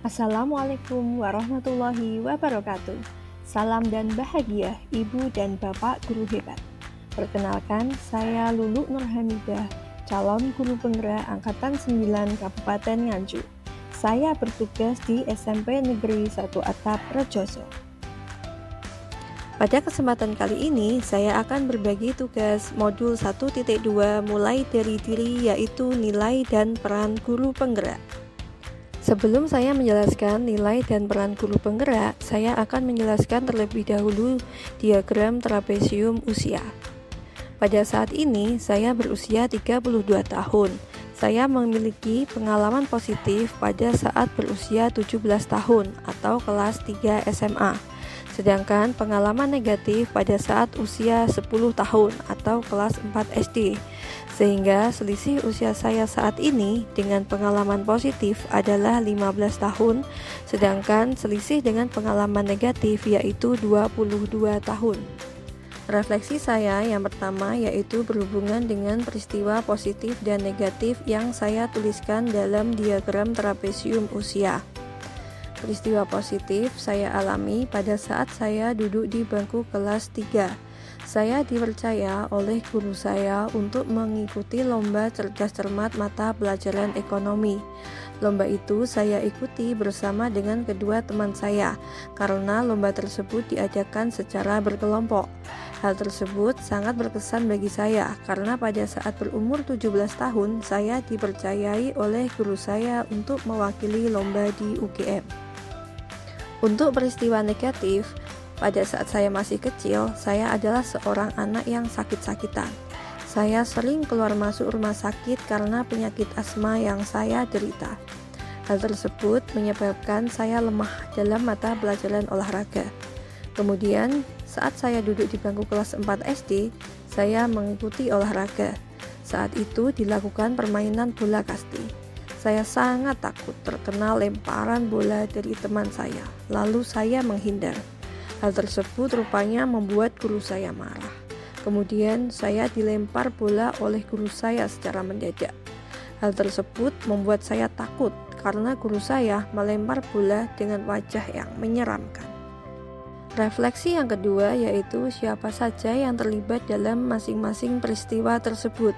Assalamualaikum warahmatullahi wabarakatuh. Salam dan bahagia Ibu dan Bapak guru hebat. Perkenalkan, saya Lulu Nurhamidah, calon guru penggerak Angkatan 9 Kabupaten Nganjuk. Saya bertugas di SMP Negeri 1 Atap Rejoso. Pada kesempatan kali ini, saya akan berbagi tugas modul 1.2 mulai dari diri, yaitu nilai dan peran guru penggerak. Sebelum saya menjelaskan nilai dan peran guru penggerak, saya akan menjelaskan terlebih dahulu diagram trapesium usia. Pada saat ini, saya berusia 32 tahun. Saya memiliki pengalaman positif pada saat berusia 17 tahun atau kelas 3 SMA. Sedangkan pengalaman negatif pada saat usia 10 tahun atau kelas 4 SD. Sehingga selisih usia saya saat ini dengan pengalaman positif adalah 15 tahun, sedangkan selisih dengan pengalaman negatif yaitu 22 tahun. Refleksi saya yang pertama yaitu berhubungan dengan peristiwa positif dan negatif yang saya tuliskan dalam diagram trapesium usia. Peristiwa positif saya alami pada saat saya duduk di bangku kelas 3. Saya dipercaya oleh guru saya untuk mengikuti lomba cerdas cermat mata pelajaran ekonomi. Lomba itu saya ikuti bersama dengan kedua teman saya, karena lomba tersebut diadakan secara berkelompok. Hal tersebut sangat berkesan bagi saya, karena pada saat berumur 17 tahun, saya dipercayai oleh guru saya untuk mewakili lomba di UGM. Untuk peristiwa negatif, pada saat saya masih kecil, saya adalah seorang anak yang sakit-sakitan. Saya sering keluar masuk rumah sakit karena penyakit asma yang saya derita. Hal tersebut menyebabkan saya lemah dalam mata pelajaran olahraga. Kemudian, saat saya duduk di bangku kelas 4 SD, saya mengikuti olahraga. Saat itu dilakukan permainan bola kasti. Saya sangat takut terkena lemparan bola dari teman saya, lalu saya menghindar. Hal tersebut rupanya membuat guru saya marah. Kemudian saya dilempar bola oleh guru saya secara mendadak. Hal tersebut membuat saya takut karena guru saya melempar bola dengan wajah yang menyeramkan. Refleksi yang kedua yaitu siapa saja yang terlibat dalam masing-masing peristiwa tersebut.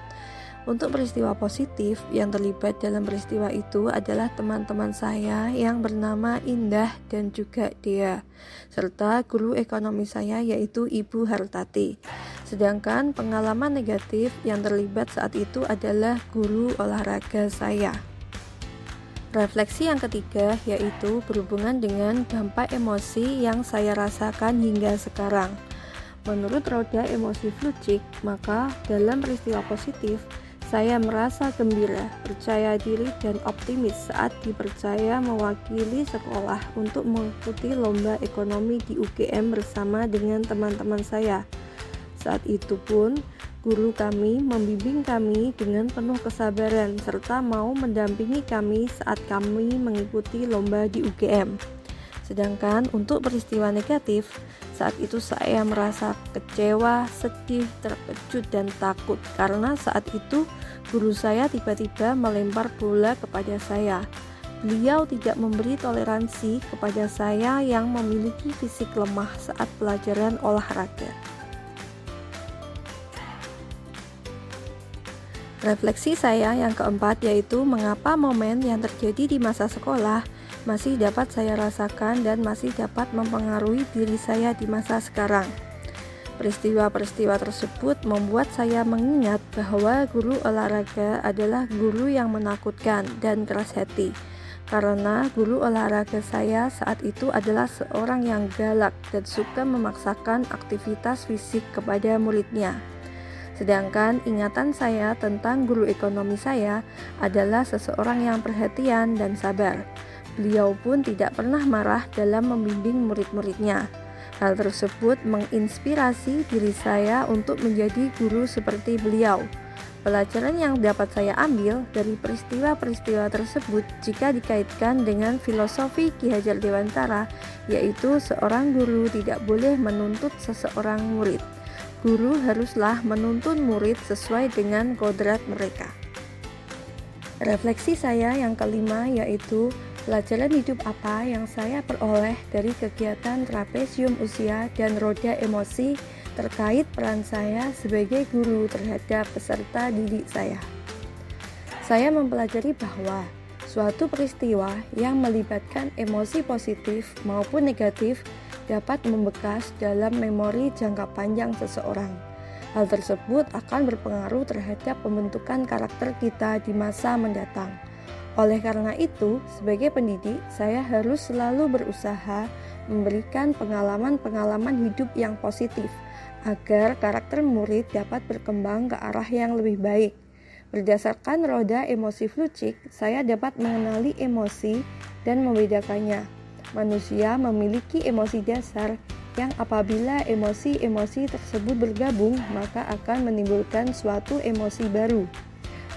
Untuk peristiwa positif yang terlibat dalam peristiwa itu adalah teman-teman saya yang bernama Indah dan juga Dea, serta guru ekonomi saya yaitu Ibu Hartati. Sedangkan pengalaman negatif yang terlibat saat itu adalah guru olahraga saya. Refleksi yang ketiga yaitu berhubungan dengan dampak emosi yang saya rasakan hingga sekarang. Menurut roda emosi Flucik, maka dalam peristiwa positif, saya merasa gembira, percaya diri, dan optimis saat dipercaya mewakili sekolah untuk mengikuti lomba ekonomi di UGM bersama dengan teman-teman saya. Saat itu pun, guru kami membimbing kami dengan penuh kesabaran serta mau mendampingi kami saat kami mengikuti lomba di UGM. Sedangkan untuk peristiwa negatif, saat itu saya merasa kecewa, sedih, terkejut, dan takut karena saat itu guru saya tiba-tiba melempar bola kepada saya. Beliau tidak memberi toleransi kepada saya yang memiliki fisik lemah saat pelajaran olahraga. Refleksi saya yang keempat yaitu mengapa momen yang terjadi di masa sekolah masih dapat saya rasakan dan masih dapat mempengaruhi diri saya di masa sekarang. Peristiwa-peristiwa tersebut membuat saya mengingat bahwa guru olahraga adalah guru yang menakutkan dan keras hati. Karena guru olahraga saya saat itu adalah seorang yang galak dan suka memaksakan aktivitas fisik kepada muridnya. Sedangkan ingatan saya tentang guru ekonomi saya adalah seseorang yang perhatian dan sabar. Beliau pun tidak pernah marah dalam membimbing murid-muridnya. Hal tersebut menginspirasi diri saya untuk menjadi guru seperti beliau. Pelajaran yang dapat saya ambil dari peristiwa-peristiwa tersebut jika dikaitkan dengan filosofi Ki Hajar Dewantara, yaitu seorang guru tidak boleh menuntut seseorang murid. Guru haruslah menuntun murid sesuai dengan kodrat mereka. Refleksi saya yang kelima yaitu Pelajaran hidup apa yang saya peroleh dari kegiatan trapesium usia dan roda emosi terkait peran saya sebagai guru terhadap peserta didik saya? Saya mempelajari bahwa suatu peristiwa yang melibatkan emosi positif maupun negatif dapat membekas dalam memori jangka panjang seseorang. Hal tersebut akan berpengaruh terhadap pembentukan karakter kita di masa mendatang. Oleh karena itu, sebagai pendidik, saya harus selalu berusaha memberikan pengalaman-pengalaman hidup yang positif agar karakter murid dapat berkembang ke arah yang lebih baik. Berdasarkan roda emosi Flucik, saya dapat mengenali emosi dan membedakannya. Manusia memiliki emosi dasar yang apabila emosi-emosi tersebut bergabung, maka akan menimbulkan suatu emosi baru.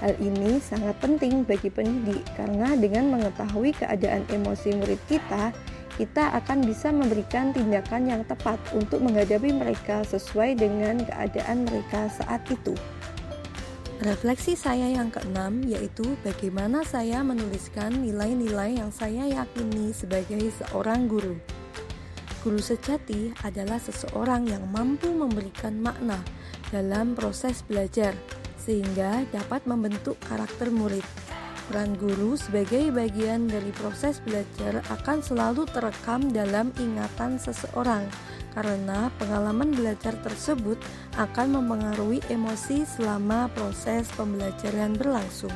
Hal ini sangat penting bagi pendidik karena dengan mengetahui keadaan emosi murid kita akan bisa memberikan tindakan yang tepat untuk menghadapi mereka sesuai dengan keadaan mereka saat itu. Refleksi saya yang keenam yaitu bagaimana saya menuliskan nilai-nilai yang saya yakini sebagai seorang guru. Guru sejati adalah seseorang yang mampu memberikan makna dalam proses belajar, sehingga dapat membentuk karakter murid. Peran guru sebagai bagian dari proses belajar akan selalu terekam dalam ingatan seseorang, karena pengalaman belajar tersebut akan mempengaruhi emosi selama proses pembelajaran berlangsung.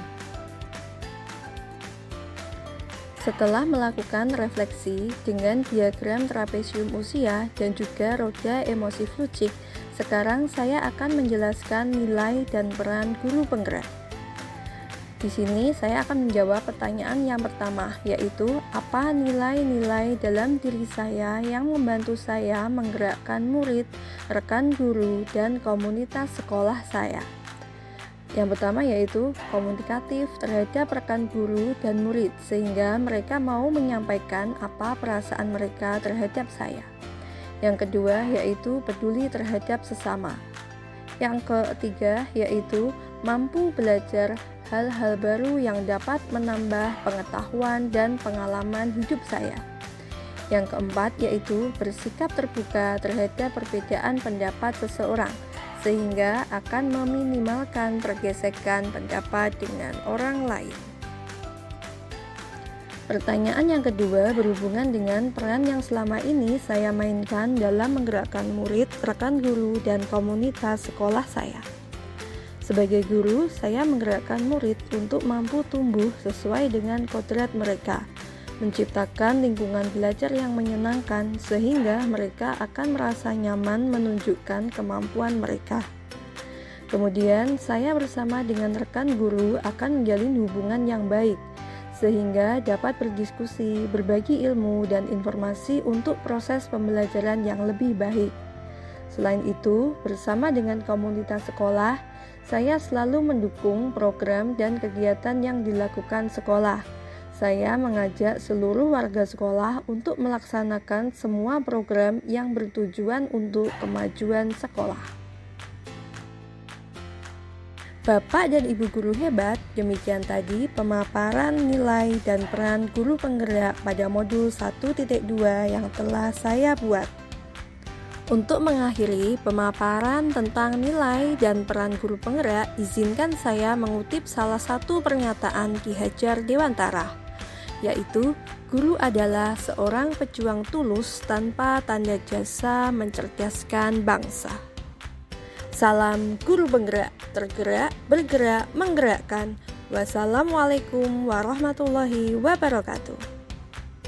Setelah melakukan refleksi dengan diagram trapesium usia dan juga roda emosi Flucik, sekarang saya akan menjelaskan nilai dan peran guru penggerak. Di sini saya akan menjawab pertanyaan yang pertama, yaitu apa nilai-nilai dalam diri saya yang membantu saya menggerakkan murid, rekan guru, dan komunitas sekolah saya. Yang pertama yaitu komunikatif terhadap rekan guru dan murid, sehingga mereka mau menyampaikan apa perasaan mereka terhadap saya. Yang kedua yaitu peduli terhadap sesama. Yang ketiga yaitu mampu belajar hal-hal baru yang dapat menambah pengetahuan dan pengalaman hidup saya. Yang keempat yaitu bersikap terbuka terhadap perbedaan pendapat seseorang, sehingga akan meminimalkan pergesekan pendapat dengan orang lain. Pertanyaan yang kedua berhubungan dengan peran yang selama ini saya mainkan dalam menggerakkan murid, rekan guru, dan komunitas sekolah saya. Sebagai guru, saya menggerakkan murid untuk mampu tumbuh sesuai dengan kodrat mereka, menciptakan lingkungan belajar yang menyenangkan sehingga mereka akan merasa nyaman menunjukkan kemampuan mereka. Kemudian, saya bersama dengan rekan guru akan menjalin hubungan yang baik, sehingga dapat berdiskusi, berbagi ilmu dan informasi untuk proses pembelajaran yang lebih baik. Selain itu, bersama dengan komunitas sekolah, saya selalu mendukung program dan kegiatan yang dilakukan sekolah. Saya mengajak seluruh warga sekolah untuk melaksanakan semua program yang bertujuan untuk kemajuan sekolah. Bapak dan Ibu guru hebat, demikian tadi pemaparan nilai dan peran guru penggerak pada modul 1.2 yang telah saya buat. Untuk mengakhiri pemaparan tentang nilai dan peran guru penggerak, izinkan saya mengutip salah satu pernyataan Ki Hajar Dewantara, yaitu guru adalah seorang pejuang tulus tanpa tanda jasa mencerdaskan bangsa. Salam guru penggerak, tergerak, bergerak, menggerakkan. Wassalamualaikum warahmatullahi wabarakatuh.